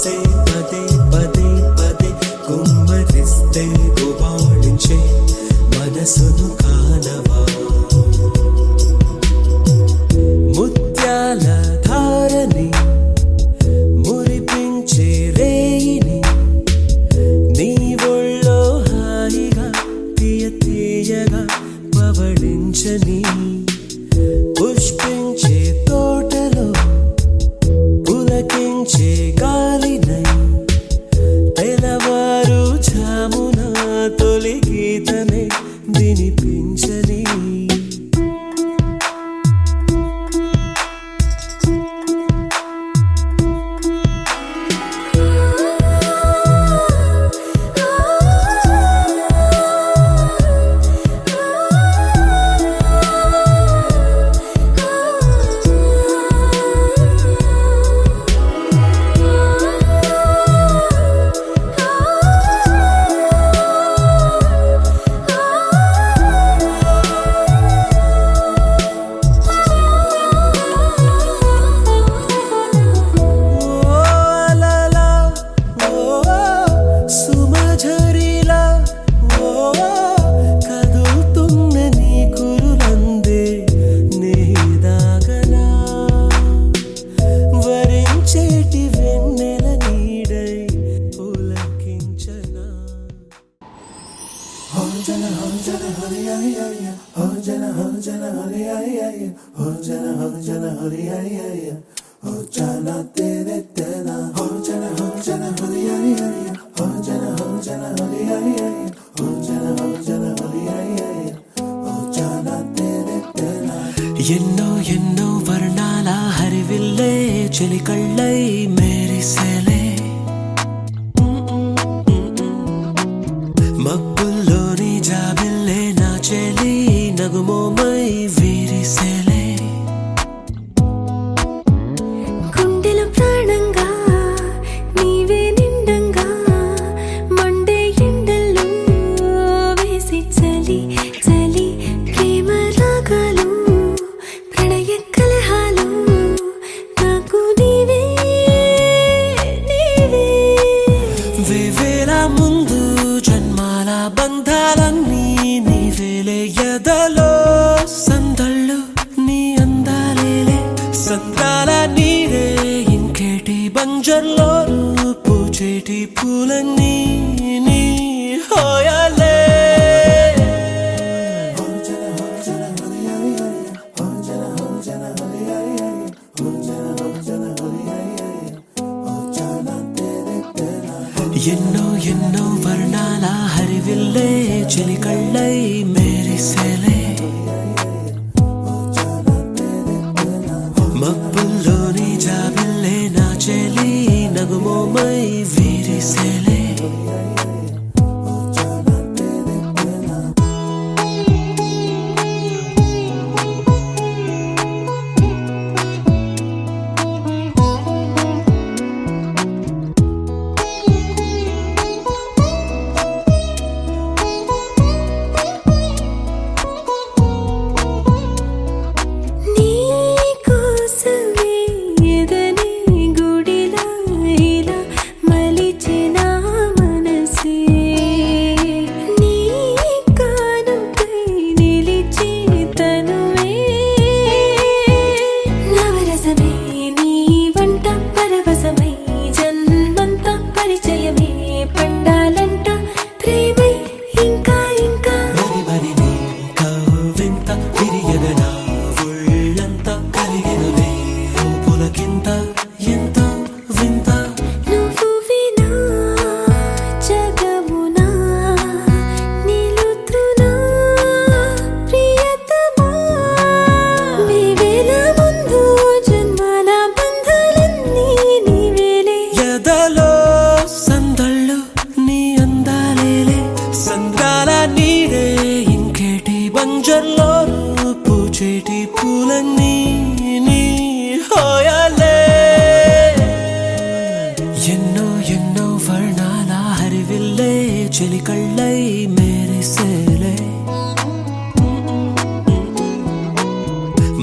మనసే పదే పదే పదే కుమ్మరిస్తే గుబాళించే మనసును కానవా ముత్యాల ధారని మురిపించే రేయిని నీ ఒళ్ళో హాయిగా తీయ తీయగా పవళించని పుష్పించే తోటలో పులకించే గాలినై తెల్లవారు జామున తొలి గీతమే వినిపించని ఎన్నో ఎన్నో వర్ణాల హరివిల్లే చెలికళ్ళై మేరిసేలే మబ్బుల్లోని జాబిల్లే నా చెలి నగుమోమై వీరిసేలే గుండెలో ప్రాణంగా నీవే నిండంగా మండే ఎండల్లో వేసి చలి చలి ప్రేమ రాగాలు ప్రణయ కలహాలు నాకు నీవే నీవే వేవేల ముందు జన్మాల బంధాలన్నీ నీవేలే ఎదలో సందళ్ళు నీ అందాలేలే సంద్రాల నీరే ఇంకేటి బంజర్లో పూచేటి పూలన్నీ నీ హోయాలే ఎన్నో ఎన్నో వర్ణాల హరివిల్లే చెలికళ్ళై మేరిసేలే మబ్బుల్లోని జాబిల్లే నా చెలి నగుమోమై వీరిసేలే బంజర్లో పూచేటి పూలన్నీ నీ హోయాలే ఎన్నో ఎన్నో వర్ణాల హరివిల్లే చెలికళ్ళై మేరిసేలే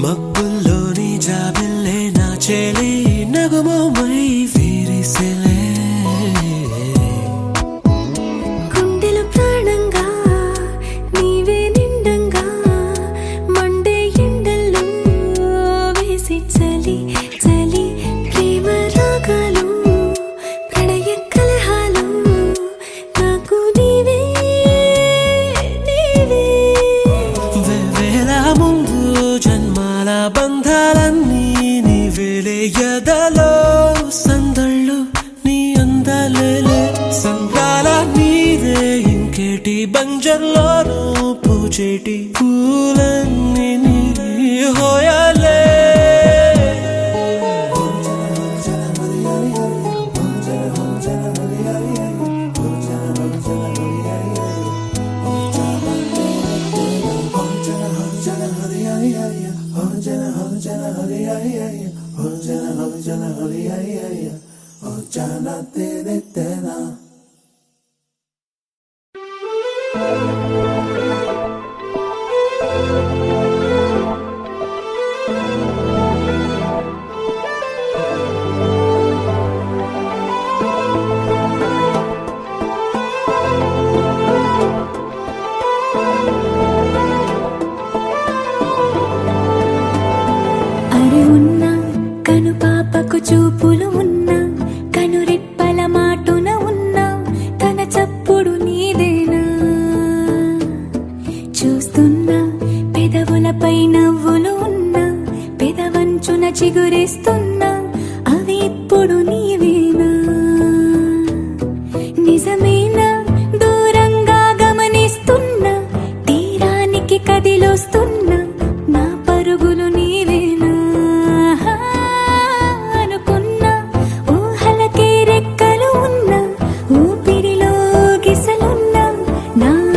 మబ్బుల్లోని జాబిల్లే నా చెలి నగుమోమై వీరిసేలే సంద్రాల నీదే ఇంకేటి బంజర్లోనూ పూచేటి పూలన్నీ నీ హోయాలే చూపులు ఉన్నా కనురెప్పల మాటున ఉన్నా తన చప్పుడు నీదేనా చూస్తున్నా పెదవులపై నవ్వులు ఉన్నా పెదవంచున చిగురేస్తున్నా అవి ఇప్పుడు నీవేనా నిజమేనా దూరంగా గమనిస్తున్నా తీరానికి కదిలొస్తున్నా నా పరుగులు నీవేనా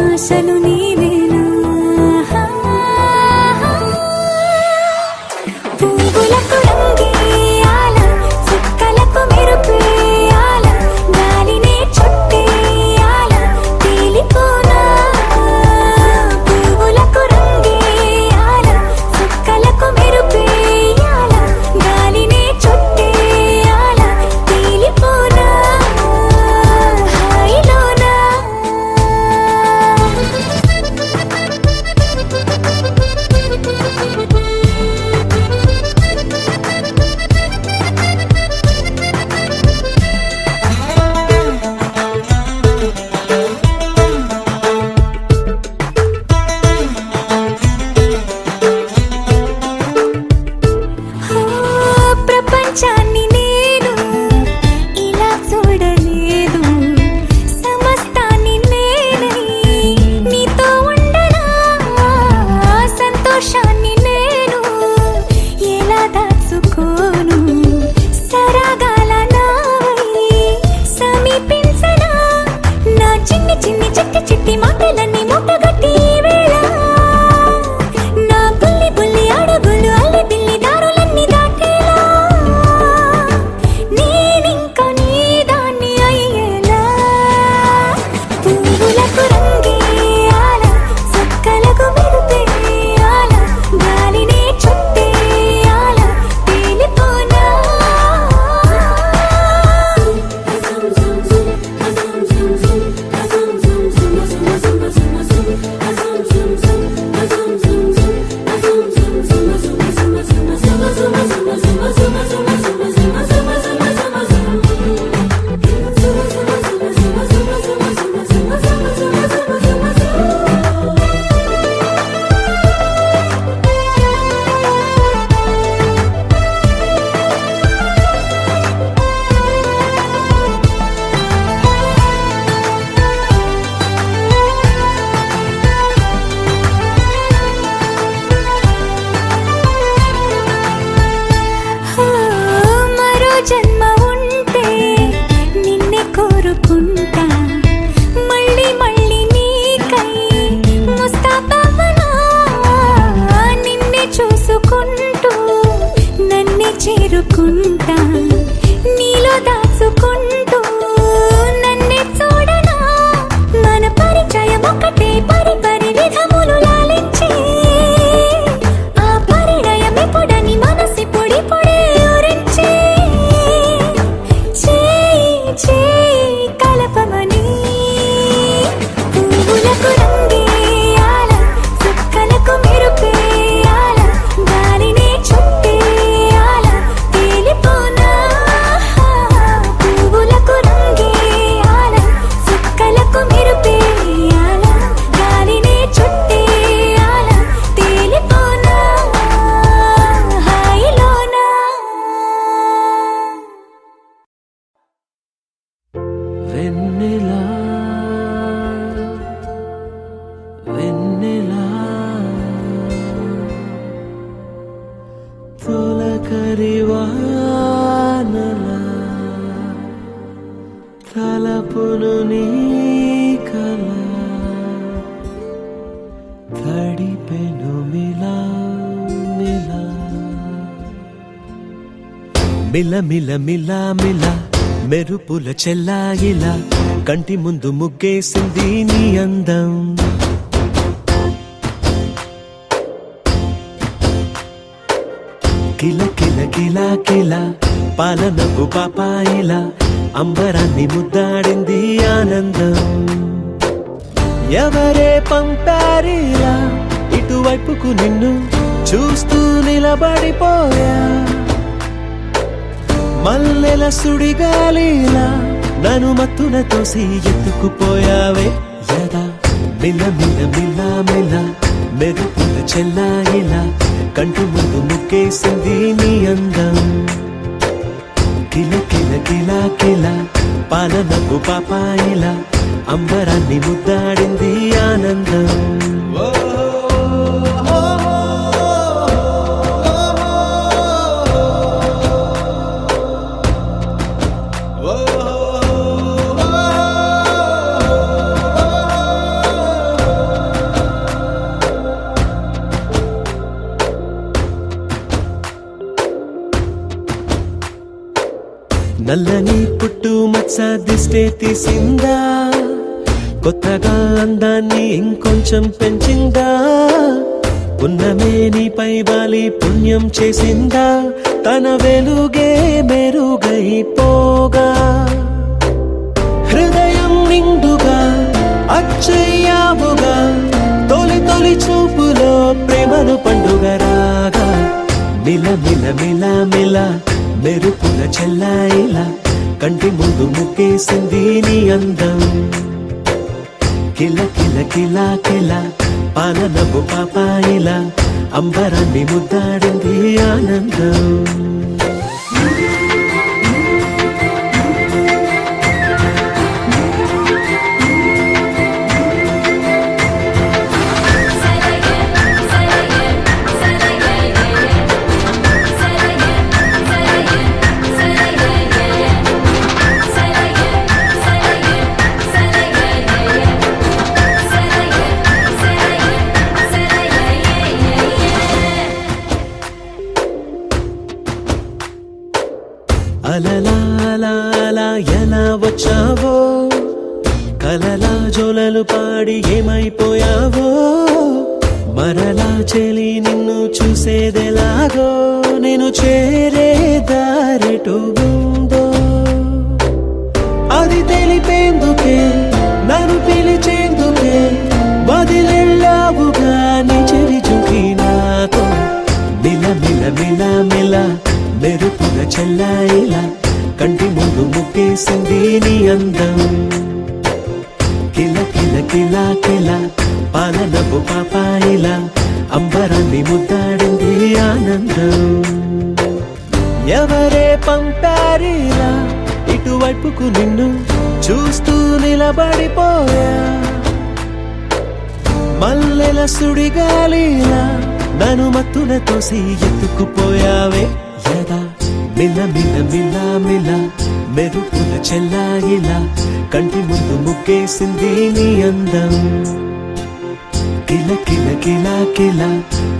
ఆశలు నీవేనా పువ్వులకు రంగేయాల చుక్కలకు మెరుపేయాల గాలినే చుట్టేయాల తేలిపోనా పువ్వులకు రంగేయాల చుక్కలకు మెరుపేయాల గాలినే చుట్టేయాల తేలిపోనా హాయిలోనా ప్రపంచాన్ని నేను ఇలా చూడలేదు సమస్తాన్ని నేనై నీతో ఉండనా సంతోషాన్ని నేను ఎలా దాచుకోను సరాగాల నావై సమీపించనా నా చిన్ని చిన్ని చిట్టి చిట్టి మాటలన్నీ మూటగట్టి వేళ నా బుల్లి బుల్లి అడుగులు అల్లి బిల్లి దారులన్నీ దాటేలా నేనింకా నీ దాన్ని అయ్యేలా పువ్వులకు రంగేయాల చుక్కలకు మెరుపేయాల గాలినే చుట్టేయాల తేలిపోనా మరో జన్మ ఉంటే నిన్నే కోరుకుంటా మళ్ళీ మళ్ళీ నీకై ముస్తాబవ్వనా నిన్నే చూసుకుంటూ నన్నే చేరుకుంటా నీలో దాచుకుంటూ నన్నే చూడనా మన పరిచయం ఒకటే పరి పరి విధములు లాలించి ఆ పరిణయం ఎప్పుడని మనసి పొడి పొడి ఊరించి చేయి కలపమని పువ్వులకు రంగేయాల చుక్కలకు మెరుపేయాల గాలినే చుట్టేయాల తేలిపోనా పువ్వులకు రంగేయాల చుక్కలకు మెరుపేయాల గాలినే చుట్టేయాల తేలిపోనా హాయిలోనా వెన్నె తలపును నీ కల తడిపెను మిలా మిలా మిల మిల మిల మిల మెరుపుల చెల్లాయిలా కంటి ముందు ముగ్గేసింది నీ అందం కిల కిల కిల కిల పాలనపు పాపాయిలా అంబరాన్ని ముద్దాడింది ఆనందం ఎవరే పంపారిలా ఇటువైపుకు నిన్ను చూస్తూ నిలబడిపోయా మల్లెల సుడిగాలిలా నన్ను మత్తున తోసి ఎత్తుకుపోయావే యదా మిల మిల మిల మిల మెరుపుల చెల్లాయిలా కంటి ముందు ముక్కేసింది నీ అందం కిల కిల కిల కిల పాలనపు పాపాయిలా అంబరాన్ని ముద్దాడింది ఆనందం నల్లని పుట్టు మచ్చ దిష్టే తీసిందా కొత్తగా అందాన్ని ఇంకొంచెం పెంచిందా పున్నమే నీపై వాలి పుణ్యం చేసిందా తన వెలుగే మెరుగైపోగా హృదయం నిండుగా అచ్చయ్యావుగా తొలి తొలి చూపులో ప్రేమను పండుగ రాగా మిల మిల మిల మిల మెరుపుల చెల్లాయిలా కంటి ముందు ముక్కేసింది నీ అందం కిల కిల కిల కిల పాలనపు పాపాయిలా అంబరాన్ని ముద్దాడింది ఆనందం అలలా అలా అలా ఎలా వచ్చావో కలలా జోలలు పాడి ఏమైపోయావో మరలా చెలి నిన్ను చూసేదెలాగో నేను చేరే దారెటు ఉందో అది తెలిపేందుకే నన్ను పిలిచేందుకే వదిలెళ్ళావుగా నీ చెవి చూకి నాతో మిల మిల మిల మిల మెరుపుల చెల్లాయిలా కంటి ముందు ముక్కేసింది నీ అందం కిల కిల కిల కిల పాలనపు పాపాయిలా అంబరాన్ని ముద్దాడింది ఆనందం ఎవరే పంపారిలా ఇటువైపుకు నిన్ను చూస్తూ నిలబడిపోయా మల్లెల సుడిగాలిలా నన్ను మత్తున తోసి ఎత్తుకుపోయావే యదా మిల మిల మిల మిల మెరుపుల చెల్లాయిలా కంటి ముందు ముక్కేసింది నీ అందం కిల కిల కిల కిల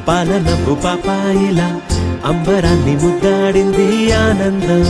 పాలనపు పాపాయిలా అంబరాన్ని ముద్దాడింది ఆనందం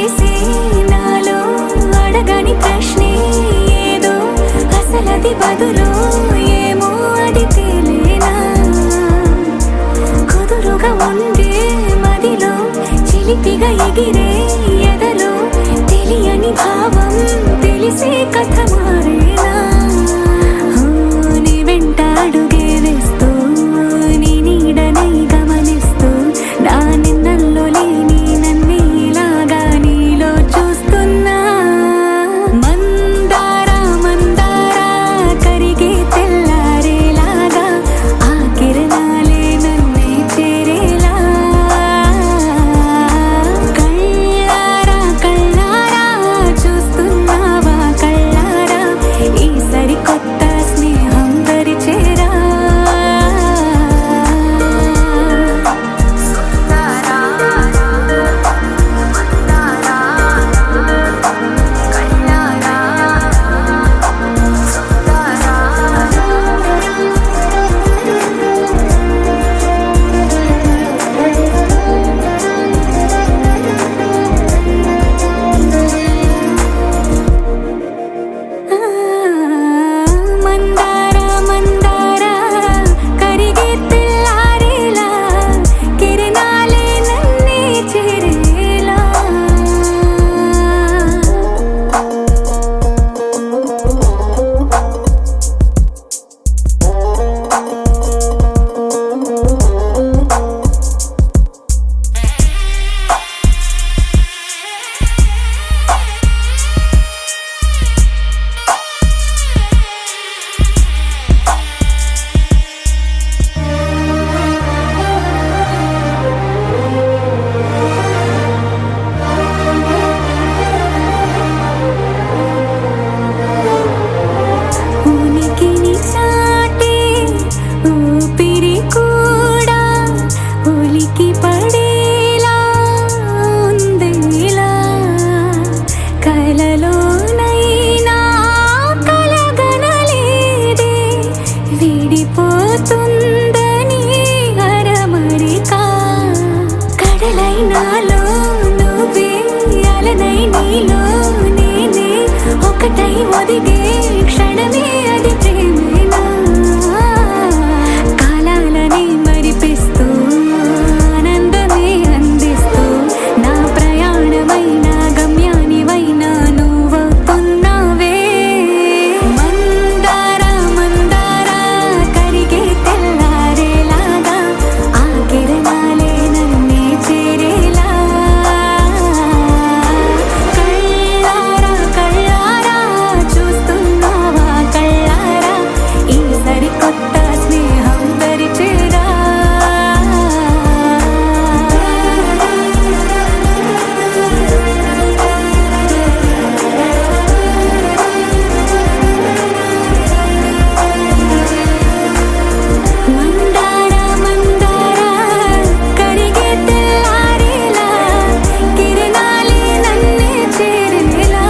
వేసే నాలో అడగని ప్రశ్నే ఏదో అసలది బదులు ఏమో అది తేలేనా కుదురుగా ఉండే మదిలో చిలిపిగా ఎగిరే ఎదలో తెలియని భావం తెలిసే కథ మారేనా నీ వెంట అడుగే వేస్తూ నీ నీడనై గమనిస్తూ నా నిన్నల్లో లేని నన్నే ఇలాగా నీలో చూస్తున్నా మందారా మందారా కరిగే తెల్లారేలాగా ఆ కిరణాలే నన్నే చేరేలా కళ్ళారా కళ్ళారా చూస్తున్నావా కళ్ళారా ఈ సరికొత్త స్నేహం దరిచేరా మందారా మందారా కరిగే తెల్లారేలా కిరణాలే నన్నే చేరేలా ఉనికిని చాటే ఊపిరి కూడా ఉలికి పడేలా ఉందేలా కలలోనైనా కలగనలేదే విడిపోతుందని అరమరిక కడలైనాలో నువ్వే అలనై నీలో నేనే ఒకటై ఒదిగే క్షణమే అది ప్రేమేనా కాలాలని మరిపిస్తూ ఆనందమే అందిస్తూ నా ప్రయాణమైన గమ్యానివైనా నువ్వవుతున్నావే మందారా మందారా కరిగే తెల్లారేలాగా ఆ కిరణాలే నన్నే చేరేలా కళ్ళారా కళ్ళారా చూస్తున్నావా కళ్ళారా ఈ సరికొత్త స్నేహం దరిచేరా మందారా మందారా కరిగే తెల్లారేలా కిరణాలే నన్నే చేరేలా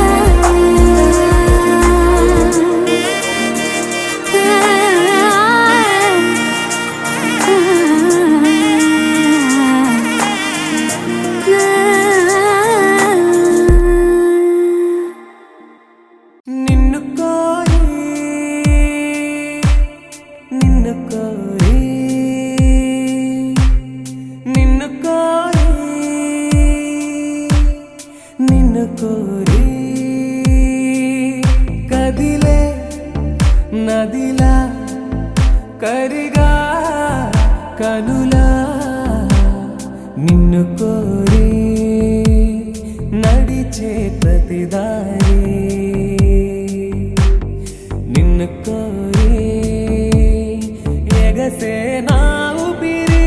నిన్ను కోరి నిన్ను కోరి నిన్ను కోరి నిన్ను కోరి కదిలే నదిలా కరిగా కనులా నిన్ను కోరి నడిచే ప్రతిదారి నిన్ను కోరి ఎగసే నా ఊపిరి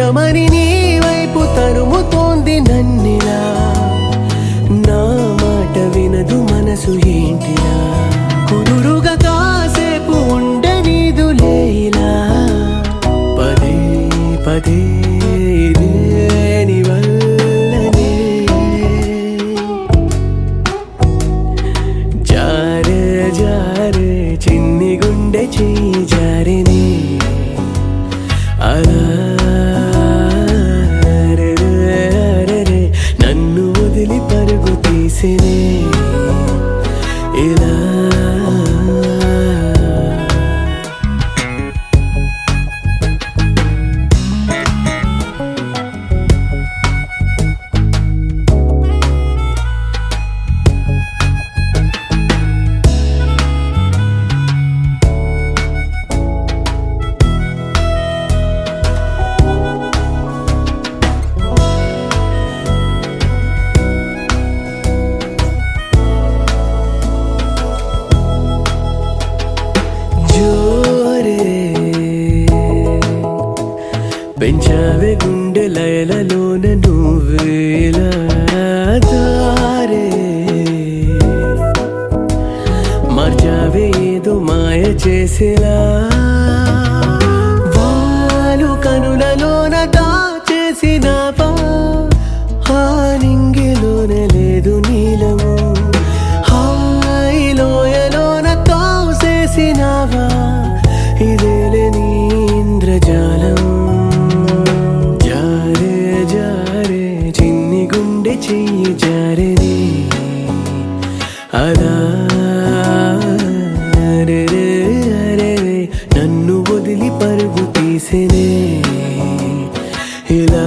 పదమని నీ వైపు తరుముతోంది నన్నిలా, నా మాట వినదు మనసు ఏంటిలా, కుదురుగా కాసేపు ఉండనీదు లేలా, పదే పదే ఇదే నీ వల్లనే, జారే జారే చిన్ని గుండె చెయ్యి జారిని అలా, నన్ను వదిలి పరుగు తీసినే ఇలా. పెంచావే గుండె లయలలోన నువ్వేలా, దారే మార్చావే ఏదో మాయ చేసేలా, వాలు కనులలోన దాచేసినావా, ఆ నింగిలోన లేదు నీలము, హాయిలోయలోన తోసేసినావా, ఇదేలే నీ ఇంద్రజాలం, చెయ్యి జారిని అలా, నన్ను వదిలి పరుగు తీసినే ఇలా.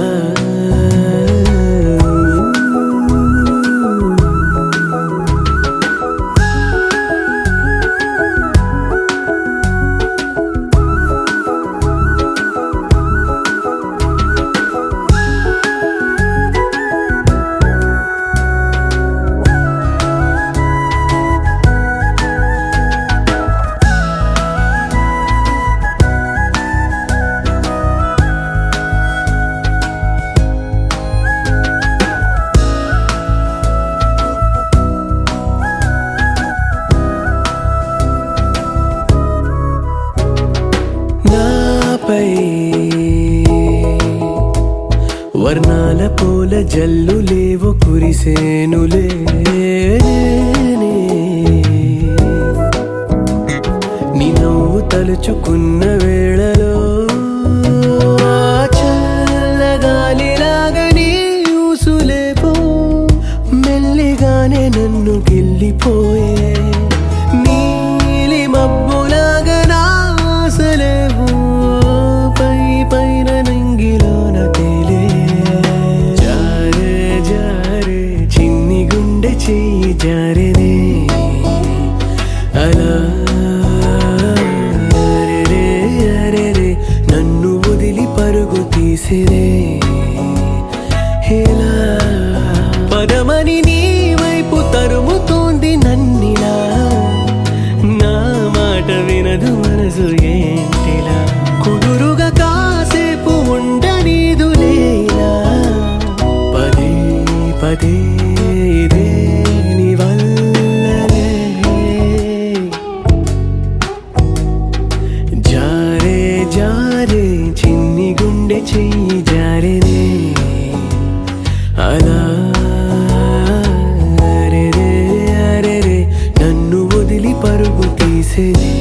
వర్ణాల పూల జల్లు లేవు కురిసేనులే, నీ నవ్వు తలుచుకున్న వేళలో చల్లగాలిలాగా నీ ఊసులేపో, మెల్లిగానే నన్ను గిల్లిపోయే, నీలి మబ్బులాగా నా ఆశలేవు, పై పైన నంగిలోన తేలే, జారే జారే చిన్ని గుండె చెయ్యి జారినే అలా, నన్ను వదిలి పరుగు తీసినే ఇలా. పదమని నీ వైపు తరుముతోంది నన్నిలా, నా మాట వినదు మనసు ఏంటిలా, కుదురుగా కాసేపు ఉండనీదు లేలా, పదే పదే ఇదే నీ వల్లనే, జారే జారే చిన్ని గుండె చెయ్యి జారినే అలా, నన్ను వదిలి పరుగు తీసేది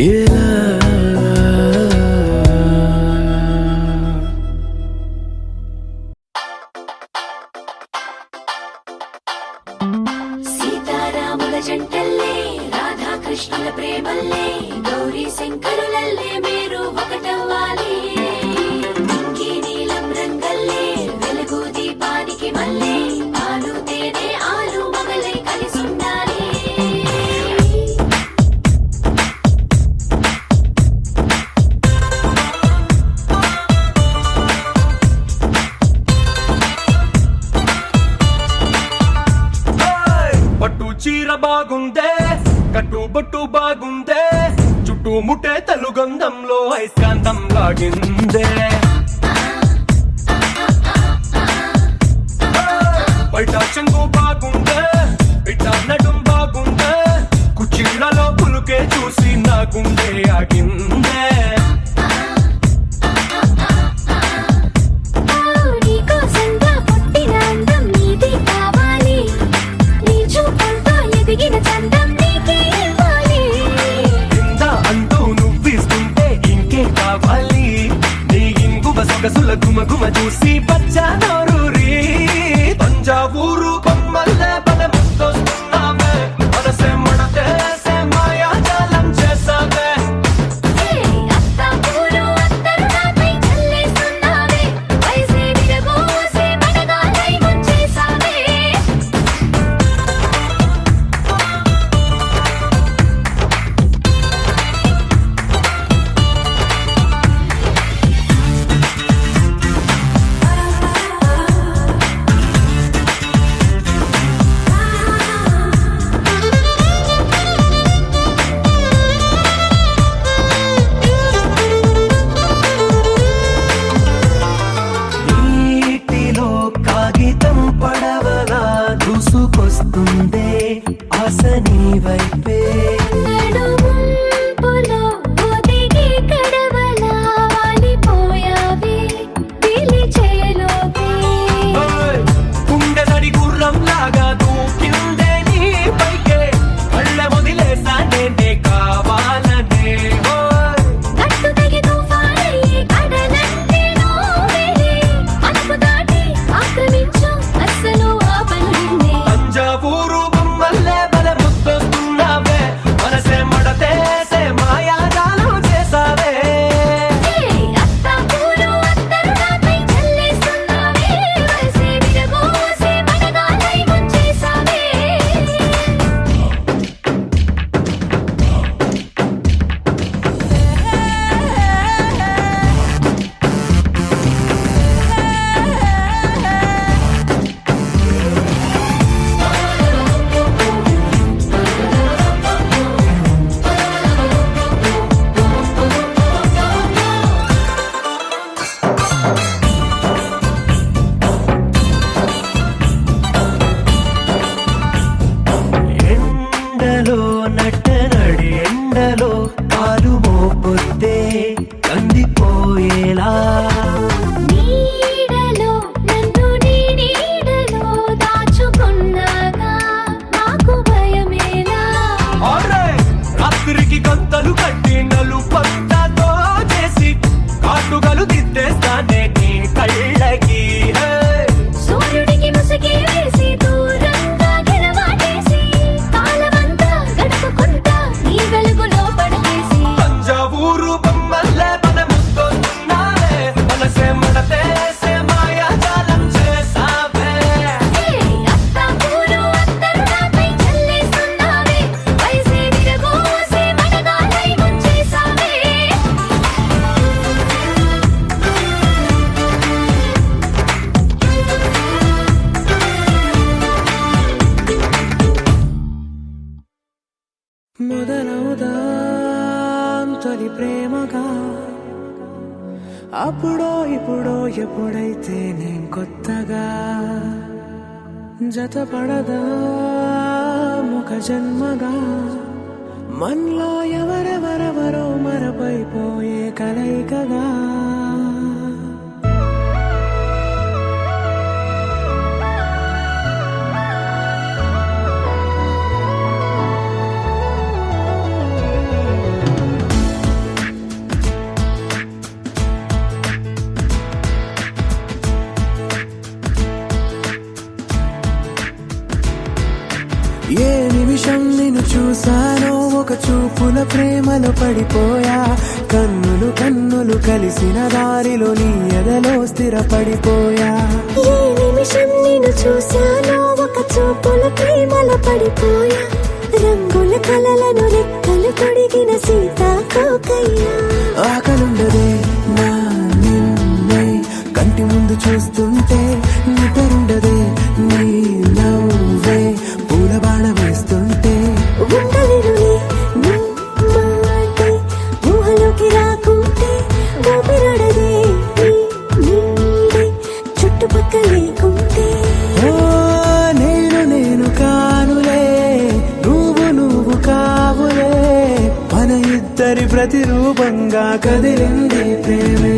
ఇలా. సీతారాముల జంటల్లే, రాధాకృష్ణుల ప్రేమల్లే, గౌరీ శంకరులల్లే మీరు ఒకటవ్వాలి, ఇంకీ నీలం రంగల్లే వెలుగు దీపానికి మల్లే, పాలు తేనె ఆలు మగలై కలిసుండాలి. పట్టు చీర బాగుందే, కట్టు బొట్టు బాగుందే, చుట్టూ ముట్టే తెలుగంధంలో ఐస్కాంతం లాగిందే. గుండె ఆగిందే నీకోసంగా పుట్టిన అందం నీది కావాలి నీ చూపులతో ఎదిగిన చందం నీకే ఇవ్వాలి కింద అంటూ నువ్విస్తుంటే ఇంకే కావాలి నీ ఇంగువ సొగసుల గుమగుమ చూసి పచ్చానూరి తంజావూరు బొమ్మల్లే బల ముద్దొస్తున్నావే మనసే మడతేసే మాయాజాలం చేసావే అత్తాపూరు అత్తరు నాపై చల్లేస్తున్నావే వయసే విరబోసే మనగాలై ముంచేసావే నీటిలో కాగితం పడవలా దూసుకొస్తుందే ఆశ నీ వైపే నడుముంపులో ఒదిగి కడవలా వాలిపోయావే పిలిచేలోపే ఓయ్ గుండె దడి గుర్రం లాగా దూకిందే నీ పైకే కళ్ళ వదిలేసానే నే కావాలనే ఓయ్ గట్టు తెగి తుఫానయ్యి కడలంటే నోవేలే అదుపు దాటి ఆక్రమించు అస్సలు ఆపను నిన్నే తంజావూరు బొమ్మల్లే బల ముద్దొస్తున్నావే మనసే మడతేసే మాయాజాలం చేసావే అత్తాపూరు అత్తరు నాపై చల్లేస్తున్నావే వయసే విరబోసే మనగాలై ముంచేసావే ఎండలో నట్టనడి ఎండలో కాలు మోపొద్దే కందిపోయేలా నీడలో నన్ను నీ నీడలో దాచుకున్నాగా నాకు భయమేలా ఆర్రే రాత్రికి గంతలు కట్టి నలుపంతతో చేసి కాటుగలు దిద్దేస్తానే నీ కళ్ళకి హే. సూర్యుడికి ముసుగి వేసి దూరంగా గెలవాటేసి కాలమంతా గడుపుకుంటా నీ వెలుగులో పడవేసి తంజావూరు బొమ్మల్లే బల ముద్దొస్తున్నావే మనసే మడతేసే మాయాజాలం చేసావే అత్తాపూరు అత్తరు నాపై చల్లేస్తున్నావే వయసే విరబోసే మనగాలై ముంచేసావే మొదలవుదాం తొలి ప్రేమగా అప్పుడో ఇప్పుడో ఎప్పుడైతే నేను కొత్తగా జతపడదా ఒక జన్మగా మనలో ఎవరెవరెవరో మరపైపోయే కలయికగా ఏ నిమిషం నిన్ను చూసానో ఒక చూపుల ప్రేమలో పడిపోయా కన్నులు కన్నులు కలిసిన దారిలో నీ ఎదలో స్థిరపడిపోయా ఏ నిమిషం నిన్ను చూశానో ఒక చూపుల ప్రేమలో పడిపోయా రంగుల కలలను రెక్కలు తొడిగిన సీతాకోకయ్యా ఆకలుండదే నా నిన్నే కంటి ముందు చూస్తుంటే నిద్రుండదే నీ నవ్వే పూల బాణ వేస్తుంటే ఉండలేను నీ మాటే ఊహలోకి రాకుంటే ఊపిరాడదే నీ నీడే చుట్టుపక్కల లేకుంటే ఓ నేను కానులే నువ్వు కావులే మన ఇద్దరి ప్రతిరూపంగా కదిలింది ప్రేమే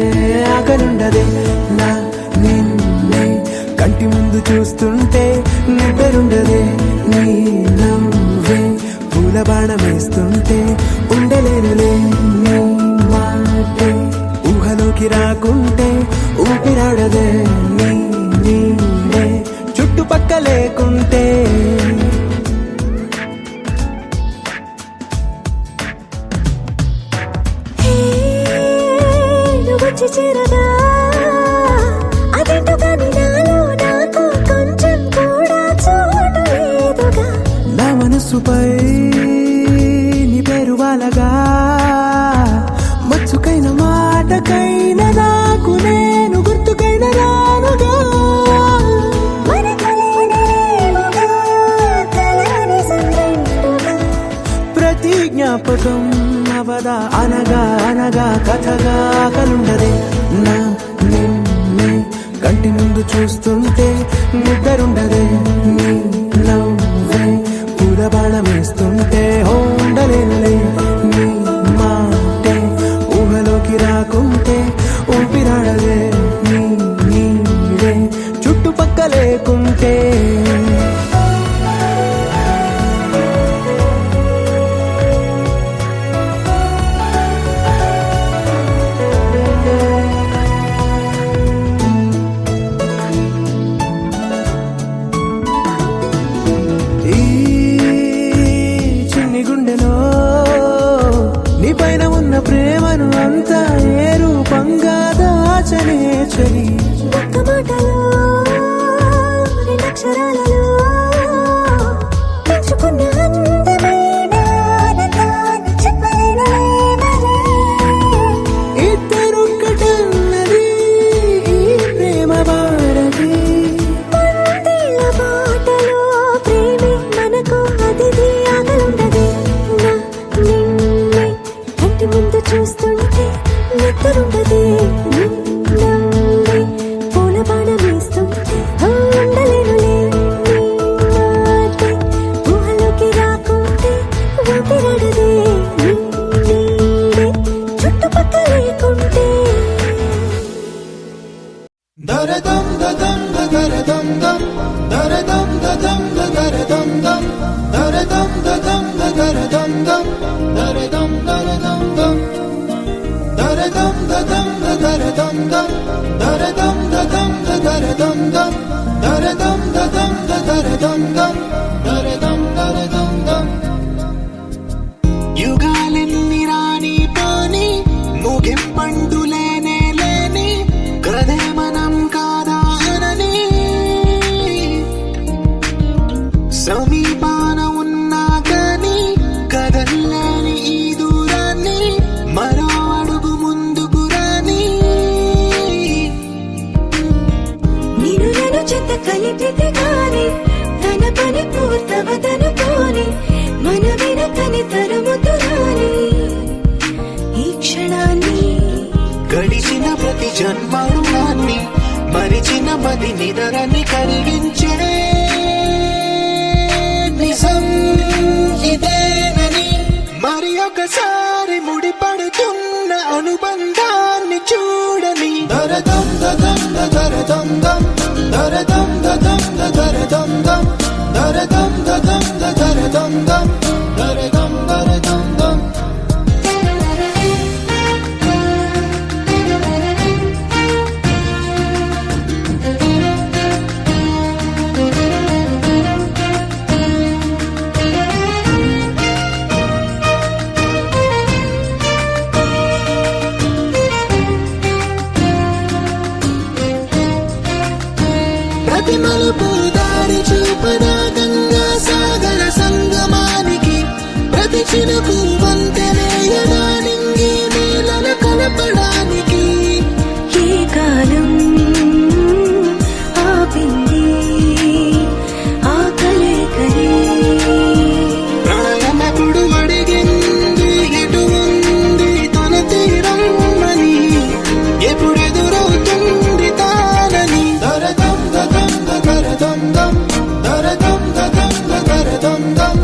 ఆకలుండదే నా నిన్నే కంటి ముందు చూస్తుంటే నిద్రుండదే నీ నవ్వే పూల బాణం వేస్తుంటే ఉండలేనులే నీ మాటే ఊహలోకి రాకుంటే ఊపిరాడదే నీ నీడే చుట్టుపక్క లేకుంటే వచ్చి చేరగా అదేంటో కానీ నాలో నాకు కొంచెం కూడా చోటు లేదుగా నా మనసుపై నీ పేరు వాలగా మచ్చుకైన మాటకైన నాకు నేను గుర్తుకైన రానుగా మన కలయినరేముగా, కలని సంగంటుగా. ప్రతి జ్ఞాపకం అవదా అనగా అనగా కథగా కలుండదే నా నిన్నే కంటి ముందు చూస్తుంటే నిద్రుండదే నీ నవ్వే పూల బాణం వేస్తుంటే ఉండలేనులే నీ మాటే ఊహలోకి రాకుంటే ఊపిరాడదే నీ నీడే చుట్టుపక్క లేకుంటే ఈ చిన్ని గుండెలో నీ పైన ఉన్న ప్రేమను అంతా ఏ రూపంగా దాచనే చలి ఒక్క మాటలో, రెండక్షరాలలో పెంచుకున్న అందమైన ఆనందాన్ని చెప్పలేనులే మరి. ఇద్దరొక్కటన్నది ఈ ప్రేమ భారతి పందిళ్ళ బాటలో ప్రేమే మనకు అతిథి ఆగలుండదే నా నిన్నే కంటి ముందు చూస్తుంటే నిద్రుండదే నీ నవ్వే పూల బాణం వేస్తుంటే ఉండలేనులే నీ మాటే ఊహలోకి రాకుంటే ఊపిరాడదే నీ నీడే చుట్టుపక్క లేకుంటే దరదం దదం దరదం దం దరదం దదం దరదం దం దరదం దదం దరదం దం దరదం దరదం దం దరదం దదం దరదం దం దరదం దదం దరదం దం దరదం దదం దరదం దం దరదం దరదం దం యుగాలెన్ని రాని పాని ముగింపండు లేనే లేని కదే మనం కాదా అనని సమీపాన ఉన్నా కానీ కదల్లేని ఈ దూరాన్ని మరో అడుగు ముందుకు రాని నేను నన్ను చెత్త కలిపితే గాని తన పని పూర్తవదనుకోని మన వెనకని తరుముతురాని ఈ క్షణాన్ని గడిచిన ప్రతి జన్మరుణాన్ని మరిచిన మది నిదరని కలిగించే నిజం ఇదేనని మరి ఒకసారి ముడిపడుతున్న అనుబంధాన్ని చూడని దరదం దదం దరదం దం దరదం దదం దరదం దం దరదం దదం దరదం దం దరదం దరదం దం ప్రతి మలుపు దారి చూపదా గంగా సాగర సంగమానికి ప్రతి చినుకు వంతెనేయదా నింగి నేలల కలపడానికి ఏ కాలం ఆపింది ఆ కలయికని ప్రాణమకుడు అడిగింది ఎటు ఉంది తన తీరం అని ఎప్పుడెదురవుతుంది తానని దరదం దదం దరదం దం దరదం దదం దరదం దం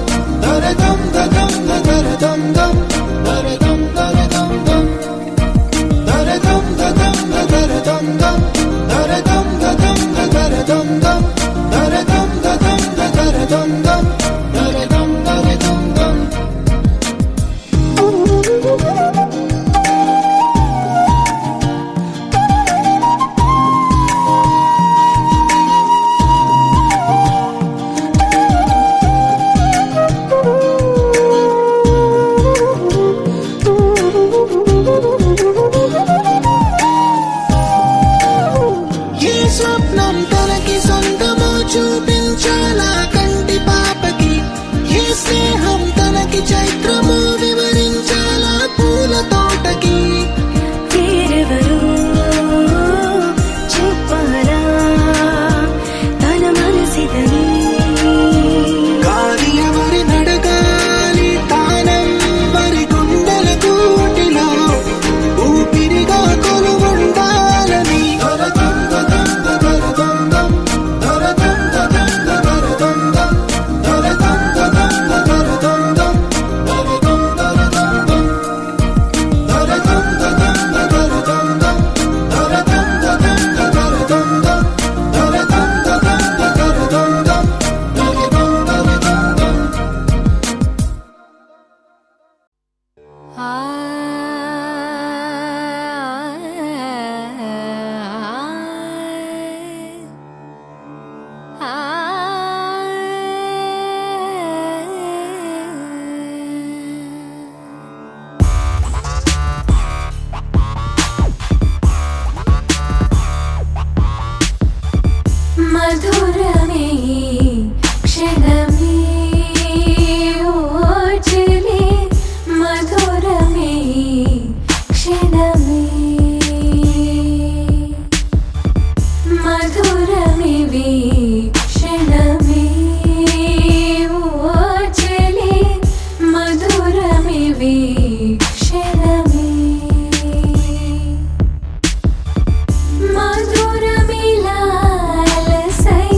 దరదం దదం దరదం దం దరదం దరదం దం దరదం దదం దరదం దం దరదం దదం దరదం దం దరదం దరదం దం ఏ స్వప్నం తనకి సొంతమో చూపించాలా కంటి పాపకి ఏ స్నేహం తనకి చైత్రమో వివరించాలా పూల తోటకి వేరెవరో చెప్పాలా తన మనసిదని గాలి ఎవరి నడగాలి తానం వరి గుండెల కూటిలో ఊపిరిగా కొలువుండాలని దరదం దదం దరదం దం దరదం దదం దరదం దం దరదం దదం దరదం దం దరదం దరదం దం దరదం దదం దరదం దం దరదం దదం దరదం దం దరదం దదం దరదం దం దరదం దరదం దం మధురమే క్షణమే ఓజలే మధురమే క్షణమే మధురమే క్షణమే ఓజలే మధురమే క్షణమే మధురమిలాలసై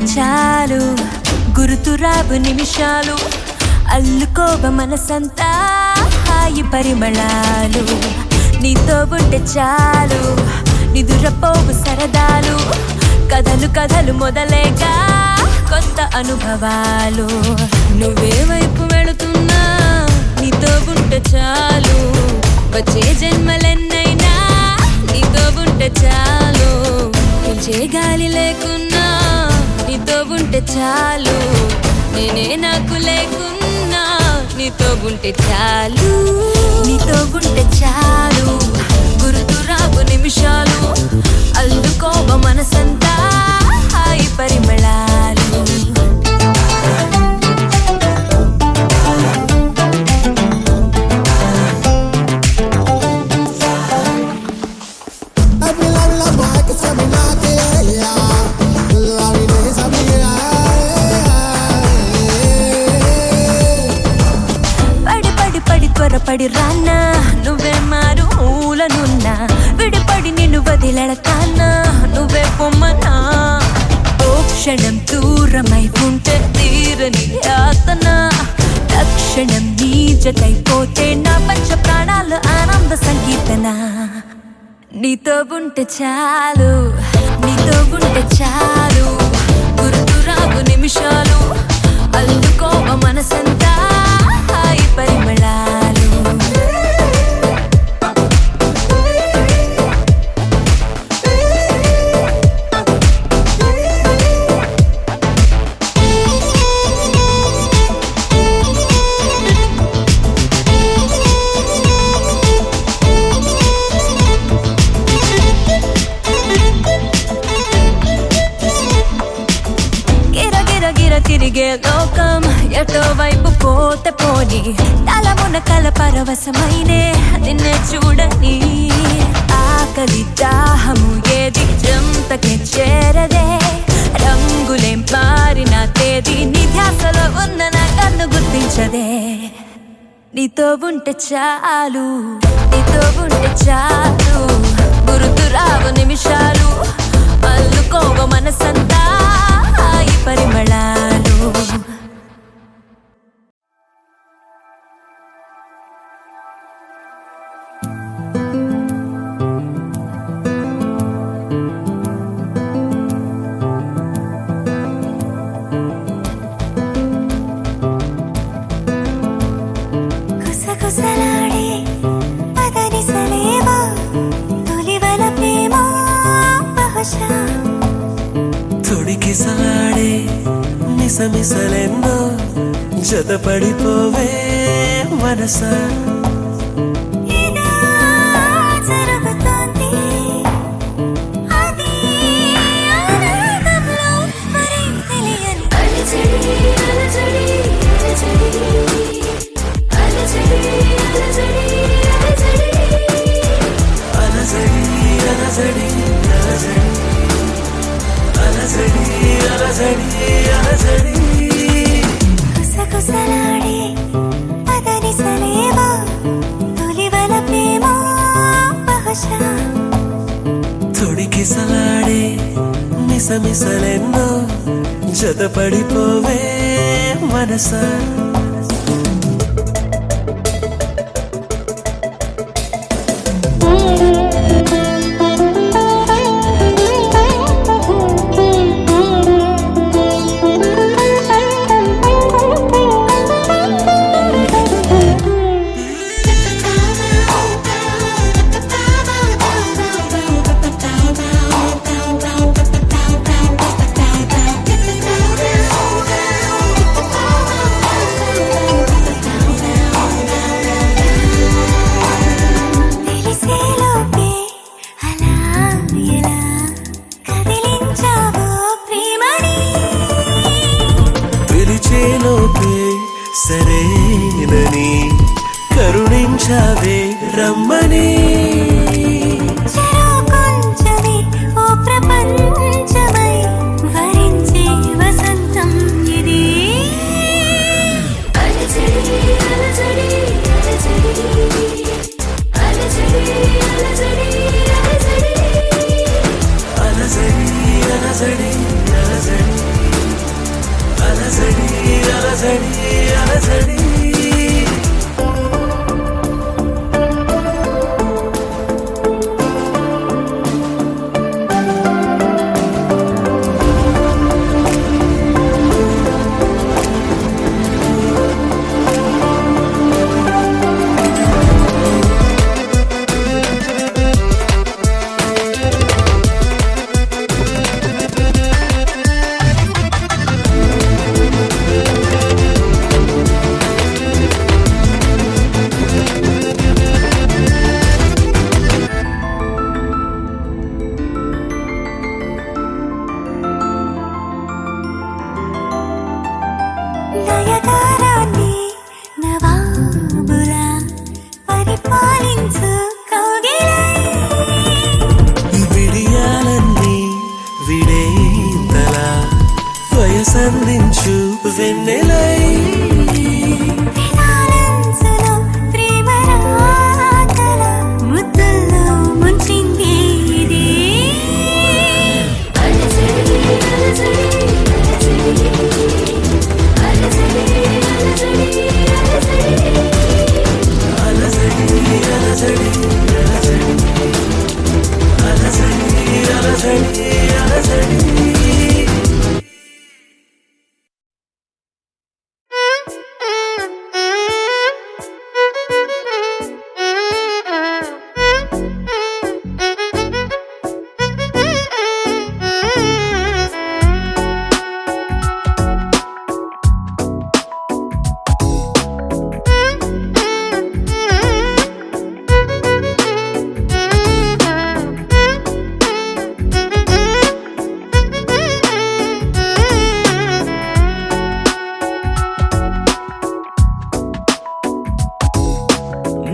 చాలు గుర్తురావు నిమిషాలు అల్లుకోవ మనసంతా హాయి పరిమళాలు నీతో ఉంటే చాలు నిదురపోవు సరదాలు కథలు కథలు మొదలేగా కొత్త అనుభవాలు నువ్వే వైపు వెళుతున్నా నీతో ఉంటే చాలు వచ్చే జన్మలెన్నైనా నీతో ఉంటే చాలు పిలిచే గాలి లేకున్నా నీతో ఉంటే చాలు నేనే నాకు లేకున్నా నీతో ఉంటే చాలు నీతో ఉంటే చాలు గుర్తురావు నిమిషాలు అల్లుకోవ మనసంతా హాయి పరిమళాలు పడి రానా నువ్వే మారు ఊలనున్నా విడిపడి నిన్ను వదిలెడతానా నువ్వే పొమ్మనా ఓ క్షణం దూరమై ఉంటే తీరని యాతన తక్షణం నీ జతైపోతే నా పంచ ప్రాణాలు ఆనంద సంగీతన నీతో ఉంటే చాలు నీతో ఉంటే చాలు గుర్తురావు నిమిషాలు అల్లుకోవ మనసంతా హాయి పరిమళాలు తిరిగే లోకం ఎటో వైపు పోతే పోని తలమున కల పరవశమైనే నిన్నే చూడని ఆకలి దాహము ఏది జంతకే చేరదే రంగులే మారిన తేదీ నీ ధ్యాసలో ఉన్న నా కన్ను గుర్తించదే నీతో ఉంటే చాలు నీతో ఉంటే చాలు గుర్తురావు నిమిషాలు అల్లుకోవ మనసంతా హాయి పరిమళాలు గుసగుసలాడే పదనిసలేమో తొలివల ప్రేమ బహుశా తొడికిసలాడే మిసమిసలెన్నో జతపడిపోవే మనసా ఏదో జరుగుతోంది అది ఆనందంలో మరి తెలియని అలజడి అలజడి అలజడి అలజడి అలజడి అలజడి అలజడి అలజడి అలజడి అలజడి అలజడి గుసగుసలాడే పదనిసలేమో తొలివల ప్రేమ బహుశా తొడికిసలాడే మిసమిసలెన్నో జతపడిపోవే మనసా తెలిసేలోపే అలా ఎలా కదిలించావో ప్రేమని పిలిచేలోపే సరేనని కరుణించావే రమ్మని చెరో కొంచెమే ఓ ప్రపంచమై వరించే వసంతం ఇది అలజడి అలజడి అలజడి అలజడి అలజడి అలజడి అలజడి అలజడి అలజడి నయగారాన్ని నవాబులా పరిపాలించు కౌగిలై విడియాలన్నీ విడేంతలా వయసందించు వెన్నెలై వినాలంచులో ప్రేమ రాతల ముద్దుల్లో ముంచింది ఇది అలజడి అలజడి అలజడి అలజడి అలజడి అలజడి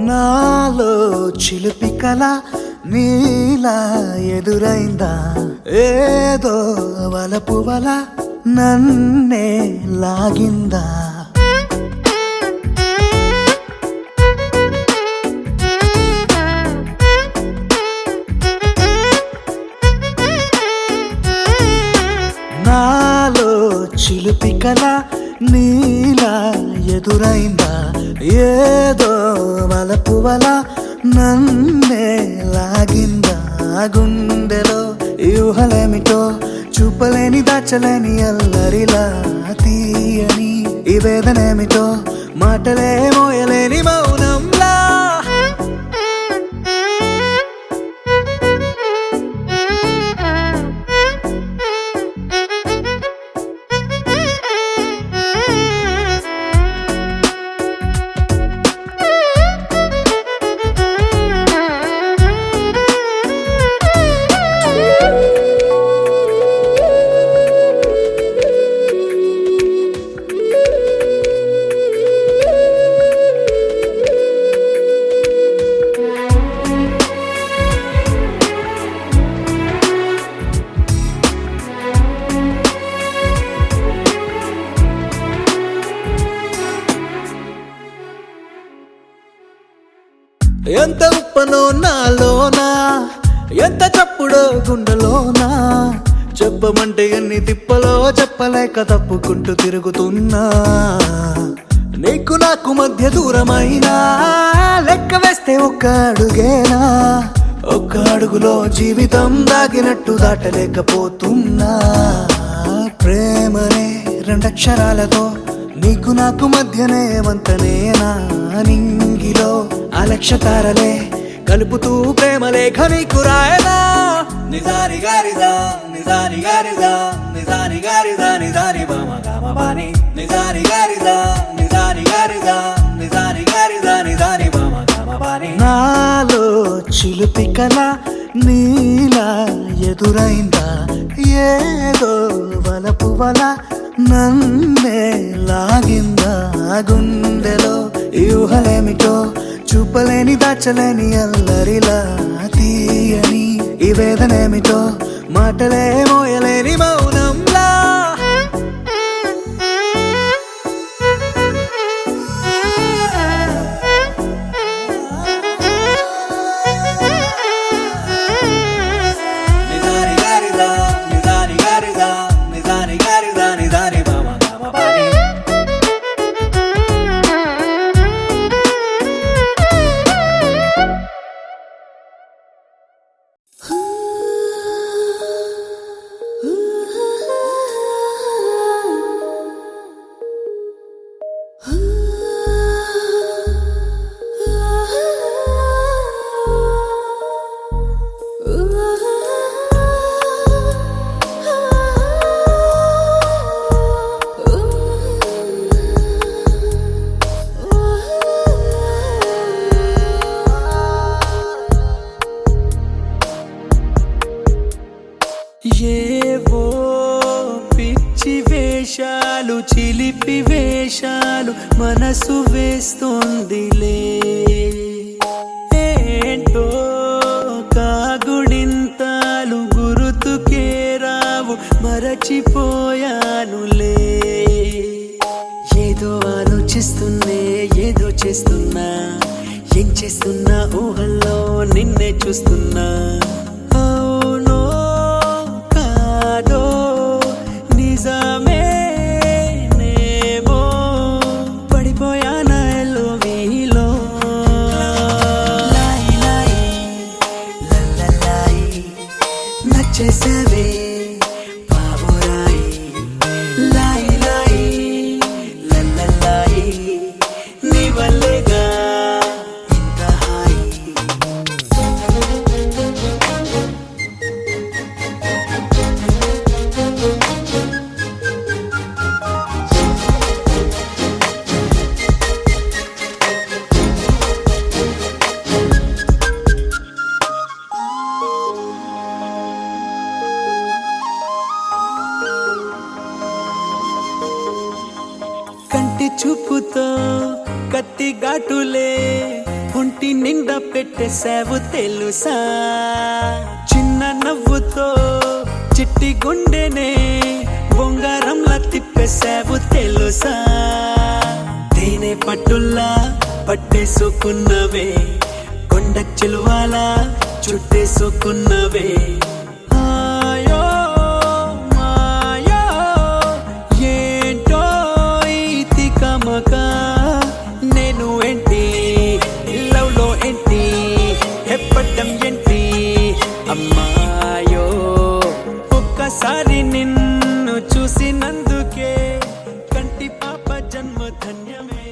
నాలో చిలిపి కల నీలా ఎదురైందా ఏదో వలపు వల నన్నే లాగిందా నాలో చిలిపి కల నీలా ఎదురైందా ఏదో వలపు వల నన్నే లాగిందా గుండెలో యూహలేమిటో చూపలేని దాచలేని అల్లరిలా తీయని ఈ వేదనేమిటో మాటలే మోయలేని మౌనంలా ఎంత ఉప్పనో నాలోనా ఎంత చప్పుడో గుండెలోనా చెప్పమంటే ఎన్ని తిప్పలో చెప్పలేక తప్పుకుంటూ తిరుగుతున్నా నీకు నాకు మధ్య దూరమైనా లెక్క వేస్తే ఒక్క అడుగేనా ఒక్క అడుగులో జీవితం దాగినట్టు దాటలేకపోతున్నా ప్రేమనే రెండక్షరాలతో నీకు నాకు మధ్యనే వంతనేనా నింగిలో అలక్షతారలే కలుపుతూ ప్రేమ లేఖ నీకు రాయనా నిజాని గారిదా నిజాని గారిదా నిజాని గారిదా నిజాని బామ గామ బాని నిజాని గారిదా నిజాని గారిదా నిజాని గారిదా నిజాని బామ గామ బాని నాలో చిలిపి కల నీలా ఎదురైందా ఏదో వలపు వల నన్నే లాగిందా గుండెలో యూహలేమిటో చూపలేని దాచలేని అల్లరిలా తీయని ఈ వేదనేమిటో మాటలే మోయలేని మౌనంలా నిజాని గారిదా నిజాని గారిదా నిజాని గారిదా నిజాని బామ గామ బాని వేషాలు మనసు వేస్తోందిలే. ఏంటో కాగుడింతాలు గుర్తుకే రావు, మరచిపోయానులే. ఏదో ఆలోచిస్తున్నే ఏదో చేస్తున్నా, ఏం చేస్తున్నా ఊహల్లో నిన్నే చూస్తున్నా. అవునో కాదో నిజమేనేమో, పడిపోయానా ఎల్లోవిలో. లాయి లాయి లల్లలాయి నచ్చేసావే బాబురాయి. లాయి లాయి లల్లలాయి నీ వల్లేగా ఇంత హాయి. కంటి చూపుతో కత్తి ఘాటులే ఒంటి నిండా పెట్టేసావు తెలుసా. చిన్న నవ్వుతో చిట్టి గుండెనే బొంగారంలా తిప్పేసావు తెలుసా. తేనె పట్టుల్లా పట్టేసుకున్నవే, కొండ చిలువాలా చుట్టేసుకున్నవే. ఆయో మాయో ఏంటో ఈ తికమక. నేను ఏంటి లవ్లో ఏంటి, ఎప్పటం ఏంటి అమ్మాయో. ఒక్కసారి నిన్ను చూసినందుకే కంటి పాప జన్మ ధన్యమే.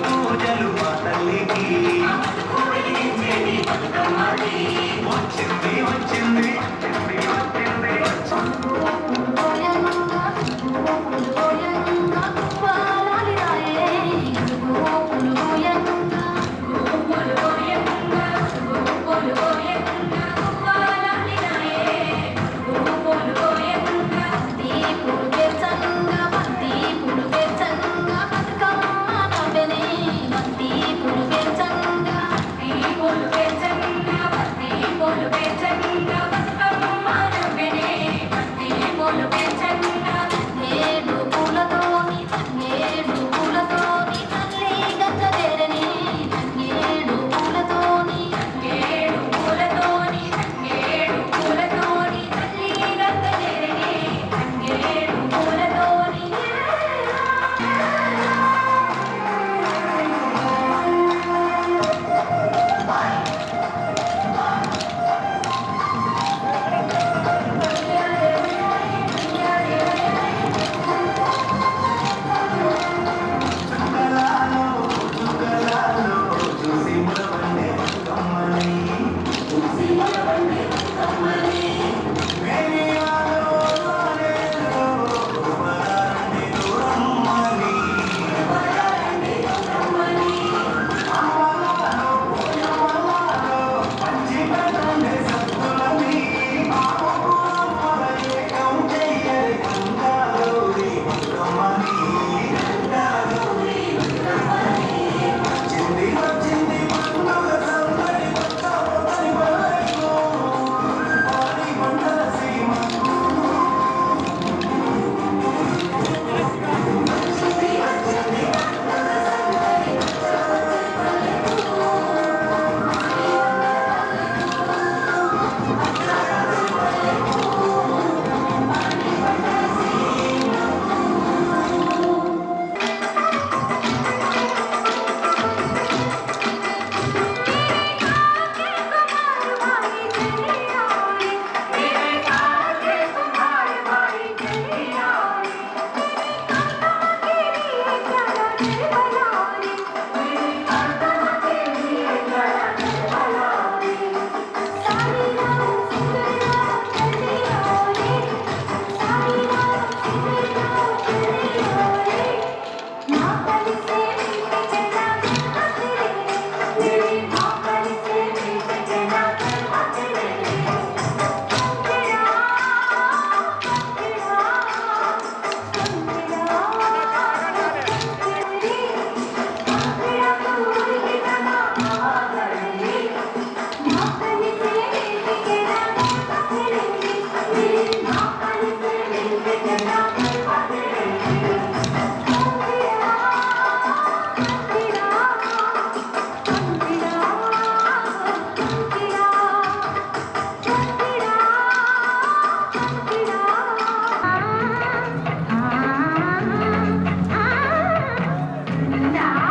పూజలు మా తల్లికి ఉందా